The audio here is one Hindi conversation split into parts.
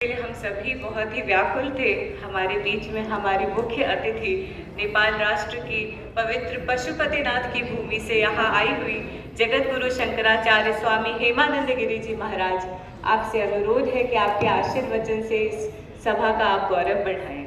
हम सभी बहुत ही व्याकुल थे। हमारे बीच में हमारी मुख्य अतिथि नेपाल राष्ट्र की पवित्र पशुपतिनाथ की भूमि से यहाँ आई हुई जगत गुरु शंकराचार्य स्वामी हेमानंद गिरी जी महाराज, आपसे अनुरोध है कि आपके आशीर्वचन से इस सभा का आप गौरव बढ़ाएं।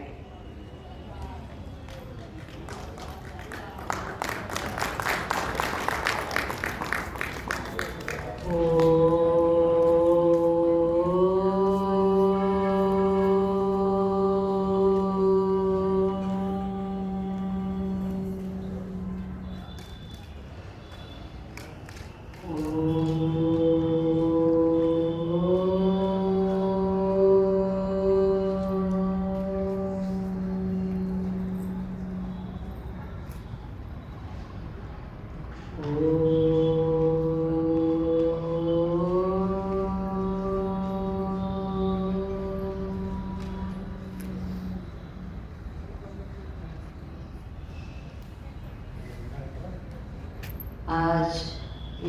आज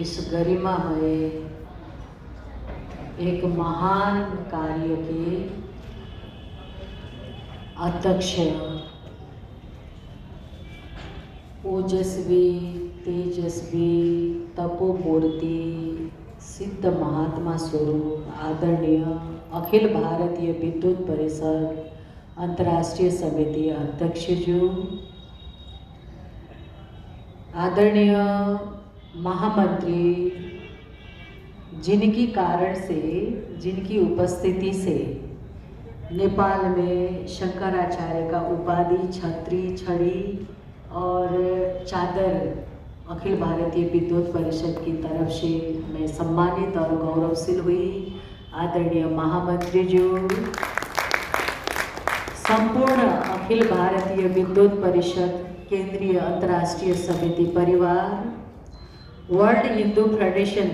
इस गरिमामय एक महान कार्य के अध्यक्ष, ओजस्वी, तेजस्वी, तपोमूर्ति, सिद्ध महात्मा स्वरूप आदरणीय अखिल भारतीय विद्युत परिषद अंतर्राष्ट्रीय समिति अध्यक्ष जो, आदरणीय महामंत्री, जिनकी कारण से, जिनकी उपस्थिति से नेपाल में शंकराचार्य का उपाधि छत्री, छड़ी और चादर अखिल भारतीय विद्युत परिषद की तरफ से मैं सम्मानित और गौरवशील हुई। आदरणीय महामंत्री जो, संपूर्ण अखिल भारतीय विद्युत परिषद केंद्रीय अंतर्राष्ट्रीय समिति परिवार, वर्ल्ड हिंदू फेडरेशन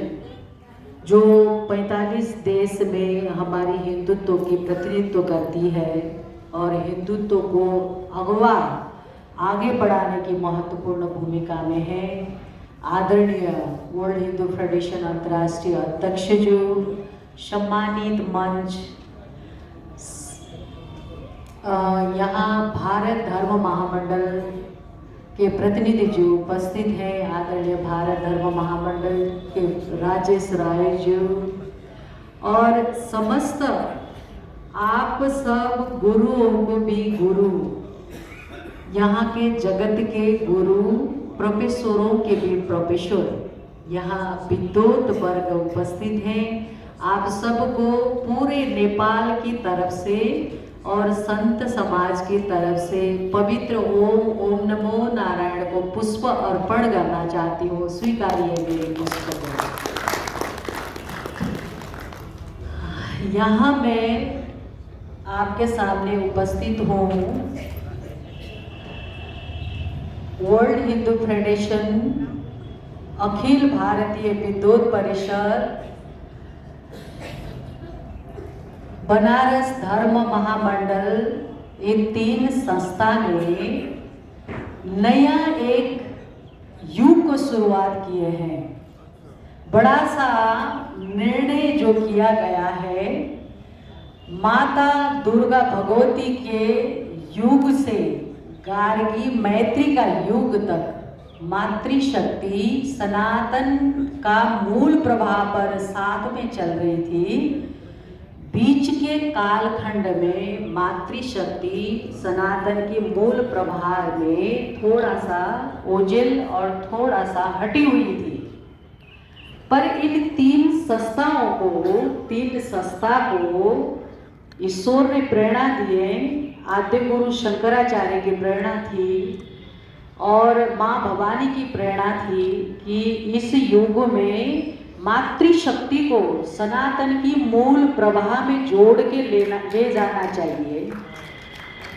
जो 45 देश में हमारी हिंदुत्व की प्रतिनिधित्व करती है और हिंदुत्व को अगवा आगे बढ़ाने की महत्वपूर्ण भूमिका में है। आदरणीय वर्ल्ड हिंदू फेडरेशन अंतर्राष्ट्रीय अध्यक्ष जो, सम्मानित मंच, यहाँ भारत धर्म महामंडल के प्रतिनिधि जो उपस्थित हैं, आदरणीय भारत धर्म महामंडल के राजेश राय जी और समस्त आप सब गुरुओं को भी गुरु, यहाँ के जगत के गुरु, प्रोफेसरों के भी प्रोफेसर, यहाँ विद्वत वर्ग उपस्थित हैं। आप सबको पूरे नेपाल की तरफ से और संत समाज की तरफ से पवित्र ओम नमो नारायण को पुष्प अर्पण करना चाहती हूँ। स्वीकारिए मेरे पुष्प को। यहाँ मैं आपके सामने उपस्थित हूँ वर्ल्ड हिंदू फेडरेशन, अखिल भारतीय विद्युत परिषद, बनारस धर्म महामंडल, इन तीन संस्था ने नया एक युग को शुरुआत किए हैं। बड़ा सा निर्णय जो किया गया है, माता दुर्गा भगवती के युग से गार्गी मैत्री का युग तक मातृशक्ति सनातन का मूल प्रभाव पर साथ में चल रही थी। बीच के कालखंड में मातृशक्ति सनातन के मूल प्रभाव में थोड़ा सा ओझल और थोड़ा सा हटी हुई थी, पर इन तीन संस्था को ईश्वर ने प्रेरणा दिए। आद्य गुरु शंकराचार्य की प्रेरणा थी और माँ भवानी की प्रेरणा थी कि इस युग में मातृशक्ति को सनातन की मूल प्रवाह में जोड़ के ले जाना चाहिए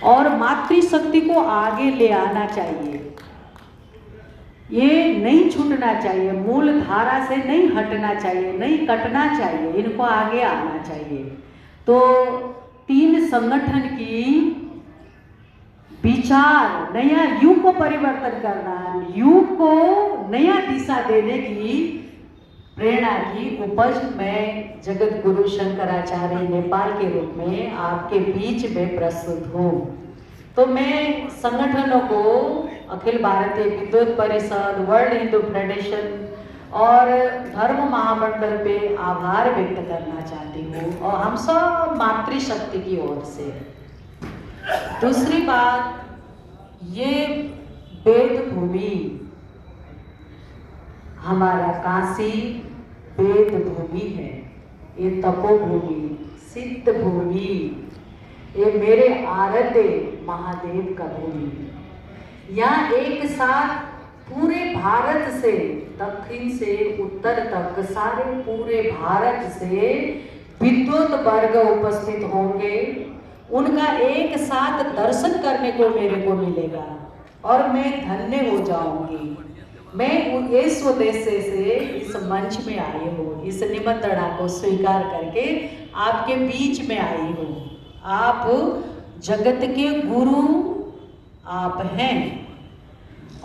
और मातृशक्ति को आगे ले आना चाहिए। ये नहीं छूटना चाहिए, मूल धारा से नहीं हटना चाहिए, नहीं कटना चाहिए, इनको आगे आना चाहिए। तो तीन संगठन की विचार नया युग को परिवर्तन करना, युग को नया दिशा देने की प्रेरणा की उपज मैं जगत गुरु शंकराचार्य नेपाल के रूप में आपके बीच में प्रस्तुत हूँ। तो मैं संगठनों को, अखिल भारतीय विद्युत परिषद, वर्ल्ड हिंदू फेडरेशन और धर्म महामंडल पे आभार व्यक्त करना चाहती हूँ, और हम सब मातृशक्ति की ओर से। दूसरी बात, ये वेद भूमि, हमारा काशी वेद भूमि है, ये तपोभूमि, सिद्ध भूमि, ये मेरे आराध्य महादेव का भूमि। यहाँ एक साथ पूरे भारत से, दक्षिण से उत्तर तक सारे पूरे भारत से विद्युत वर्ग उपस्थित होंगे। उनका एक साथ दर्शन करने को मेरे को मिलेगा और मैं धन्य हो जाऊंगी। मैं इस उद्देश्य से इस मंच में आई हूँ, इस निमंत्रणा को स्वीकार करके आपके बीच में आई हूँ। आप जगत के गुरु आप हैं,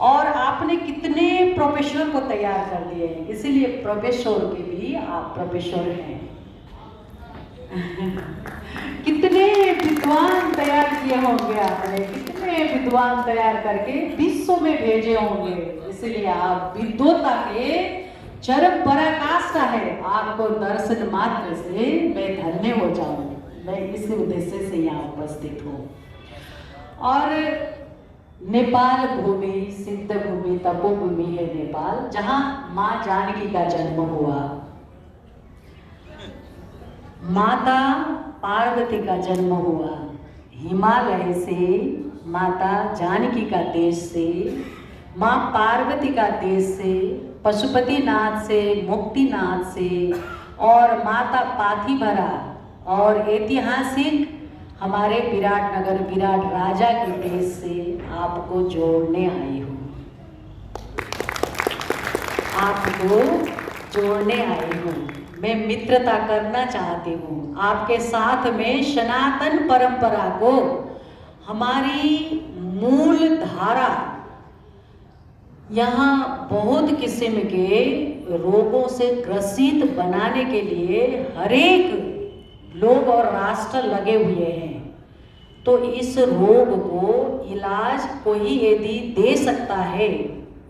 और आपने कितने प्रोफेसर को तैयार कर दिए हैं, इसीलिए प्रोफेसर के भी आप प्रोफेसर हैं। कितने विद्वान तैयार किए होंगे आपने, कितने विद्वान तैयार करके विश्व में भेजे होंगे, इसलिए आप विद्वता के चरम पराकाष्ठा है। आपको दर्शन मात्र से मैं धन्य हो जाऊं, मैं इस उद्देश्य से यहाँ उपस्थित हूँ। और नेपाल भूमि सिद्ध भूमि तपोभूमि है नेपाल, जहाँ माँ जानकी का जन्म हुआ, माता पार्वती का जन्म हुआ। हिमालय से माता जानकी का देश से, माँ पार्वती का देश से, पशुपतिनाथ से, मुक्तिनाथ से, और माता पाथिभरा और ऐतिहासिक हमारे विराट नगर, विराट राजा के देश से आपको जोड़ने आई हूँ, आपको जोड़ने आई हूँ। मैं मित्रता करना चाहती हूँ आपके साथ में, सनातन परंपरा को, हमारी मूल धारा। यहाँ बहुत किस्म के रोगों से ग्रसित बनाने के लिए हरेक लोग और राष्ट्र लगे हुए हैं। तो इस रोग को इलाज कोई यदि दे सकता है,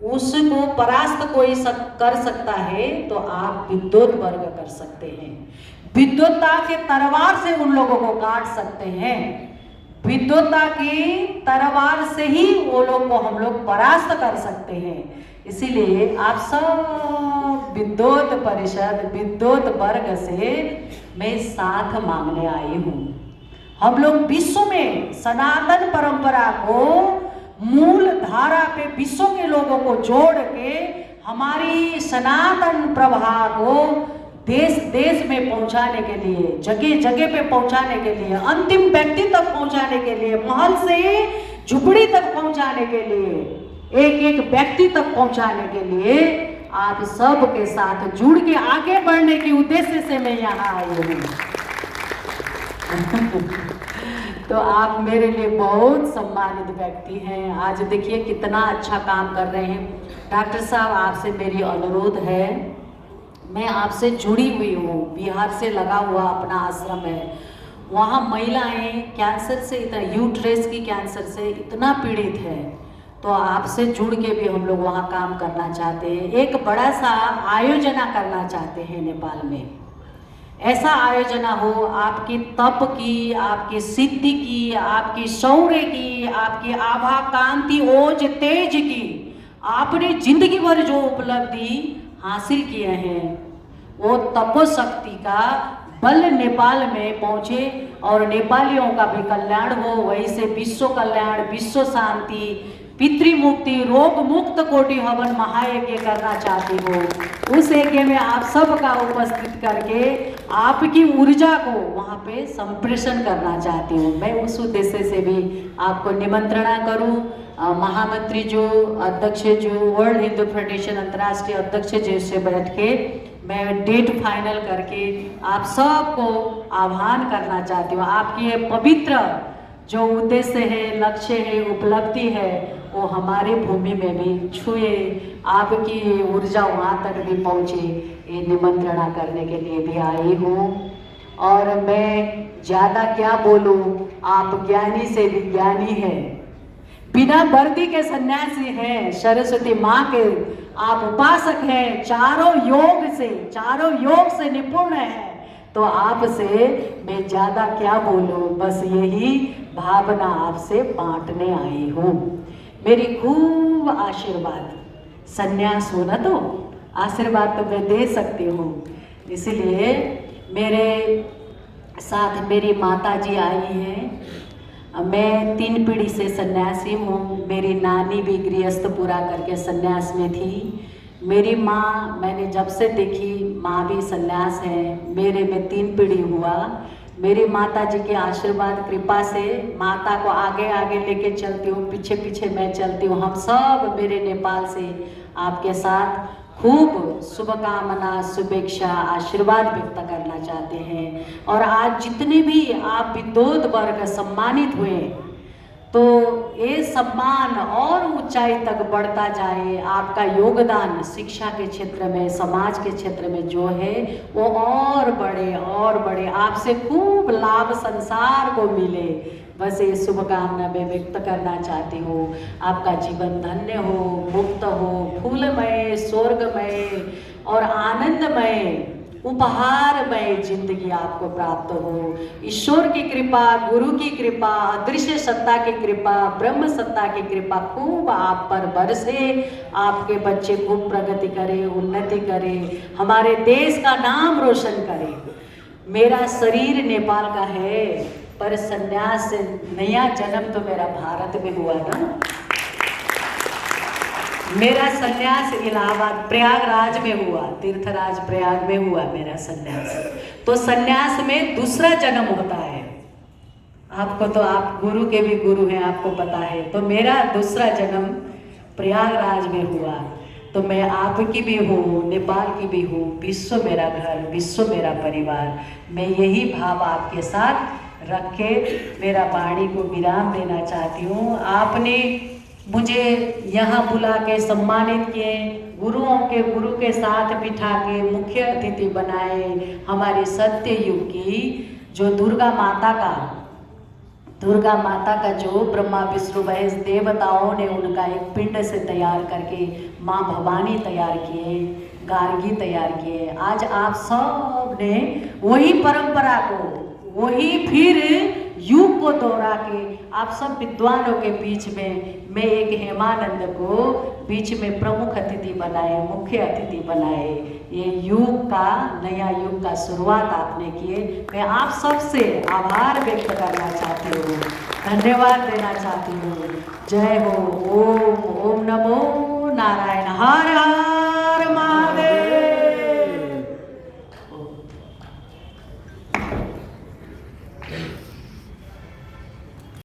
उसको परास्त कोई कर सकता है, तो आप विद्युत वर्ग कर सकते हैं। विद्युतता के तलवार से उन लोगों को काट सकते हैं। विद्युतता की तलवार से ही वो लोग को हम लोग परास्त कर सकते हैं। इसीलिए आप सब विद्युत परिषद, विद्युत वर्ग से मैं साथ मांगने आई हूँ। हम लोग विश्व में सनातन परंपरा को मूल धारा पे विश्व के लोगों को जोड़ के हमारी सनातन प्रभा को देश देश में पहुंचाने के लिए, जगह जगह पे पहुंचाने के लिए, अंतिम व्यक्ति तक पहुंचाने के लिए, महल से झुपड़ी तक पहुंचाने के लिए, एक एक व्यक्ति तक पहुंचाने के लिए आप सब के साथ जुड़ के आगे बढ़ने के उद्देश्य से मैं यहाँ आई हूँ। तो आप मेरे लिए बहुत सम्मानित व्यक्ति हैं। आज देखिए कितना अच्छा काम कर रहे हैं। डॉक्टर साहब, आपसे मेरी अनुरोध है, मैं आपसे जुड़ी हुई हूँ, बिहार से लगा हुआ अपना आश्रम है, वहाँ महिलाएं कैंसर से, इतना यूट्रस की कैंसर से इतना पीड़ित है, तो आपसे जुड़ के भी हम लोग वहाँ काम करना चाहते हैं। एक बड़ा सा आयोजना करना चाहते हैं नेपाल में। ऐसा आयोजना हो आपकी तप की, आपकी सिद्धि की, आपकी शौर्य की, आपकी आभा कांति ओज तेज की, आपने जिंदगी भर जो उपलब्धि हासिल किए हैं, वो तपोशक्ति का बल नेपाल में पहुँचे और नेपालियों का भी कल्याण हो। वहीं से विश्व कल्याण, विश्व शांति, पितृमुक्ति, रोग मुक्त कोटि हवन महायज्ञ करना चाहती हो। उस यज्ञ में आप सबका उपस्थित करके आपकी ऊर्जा को वहाँ पे संप्रेषण करना चाहती हूँ। मैं उस उद्देश्य से भी आपको निमंत्रणा करूँ। महामंत्री जो, अध्यक्ष जो, वर्ल्ड हिंदू फेडरेशन अंतर्राष्ट्रीय अध्यक्ष जी से बैठ के मैं डेट फाइनल करके आप सबको आह्वान करना चाहती हूँ। आपकी ये पवित्र जो उद्देश्य है, लक्ष्य है, उपलब्धि है, वो हमारी भूमि में भी छुए, आपकी ऊर्जा वहाँ तक भी पहुँचे, ये निमंत्रणा करने के लिए भी आई हूँ। और मैं ज़्यादा क्या बोलूँ, आप ज्ञानी से भी ज्ञानी हैं, बिना वर्दी के सन्यासी हैं, सरस्वती माँ के आप उपासक हैं, चारों योग से निपुण हैं, तो आपसे मैं ज़्यादा क्या बोलूँ, बस यही भावना आपसे बांटने आई हूँ। मेरी खूब आशीर्वाद, सन्यास हो ना तो आशीर्वाद तो मैं दे सकती हूँ, इसलिए मेरे साथ मेरी माता जी आई हैं। मैं 3 पीढ़ी से सन्यासी हूँ। मेरी नानी भी गृहस्थ पूरा करके सन्यास में थी। मेरी माँ मैंने जब से देखी, माँ भी सन्यास है। मेरे में 3 पीढ़ी हुआ। मेरी माता जी के आशीर्वाद कृपा से माता को आगे आगे लेके चलती हूँ, पीछे पीछे मैं चलती हूँ। हम सब मेरे नेपाल से आपके साथ खूब शुभकामना, शुभेच्छा, आशीर्वाद व्यक्त करना चाहते हैं। और आज जितने भी आप विद्वत वर्ग सम्मानित हुए, तो ये सम्मान और ऊंचाई तक बढ़ता जाए। आपका योगदान शिक्षा के क्षेत्र में, समाज के क्षेत्र में जो है वो और बढ़े, आपसे खूब लाभ संसार को मिले, बस ये शुभकामना मैं व्यक्त करना चाहती हूँ। आपका जीवन धन्य हो, मुक्त हो, फूलमय, स्वर्गमय और आनंदमय, उपहारमय जिंदगी आपको प्राप्त हो। ईश्वर की कृपा, गुरु की कृपा, अदृश्य सत्ता की कृपा, ब्रह्म सत्ता की कृपा खूब आप पर बरसे। आपके बच्चे खूब प्रगति करें, उन्नति करें, हमारे देश का नाम रोशन करें। मेरा शरीर नेपाल का है, पर संन्यास से नया जन्म तो मेरा भारत में हुआ ना। मेरा संन्यास इलाहाबाद प्रयागराज में हुआ, तीर्थराज प्रयाग में हुआ मेरा संन्यास। तो संन्यास में दूसरा जन्म होता है। आपको तो, आप गुरु के भी गुरु हैं, आपको पता है। तो मेरा दूसरा जन्म प्रयागराज में हुआ। तो मैं आपकी भी हूँ, नेपाल की भी हूँ, विश्व मेरा घर, विश्व मेरा परिवार। मैं यही भाव आपके साथ रख के मेरा वाणी को विराम देना चाहती हूँ। आपने मुझे यहाँ बुला के सम्मानित किए, गुरु के साथ बिठा के मुख्य अतिथि बनाए। हमारे सत्य युग की जो दुर्गा माता का जो ब्रह्मा विष्णु महेश देवताओं ने उनका एक पिंड से तैयार करके माँ भवानी तैयार किए, गार्गी तैयार किए। आज आप सब ने वही परंपरा को, वही फिर युग को दोहरा के आप सब विद्वानों के बीच में मैं एक हेमानंद को बीच में प्रमुख अतिथि बनाए, मुख्य अतिथि बनाए। ये युग का, नया युग का शुरुआत आपने किए। मैं आप सबसे आभार व्यक्त करना चाहती हूँ, धन्यवाद देना चाहती हूँ। जय हो। ओम नमो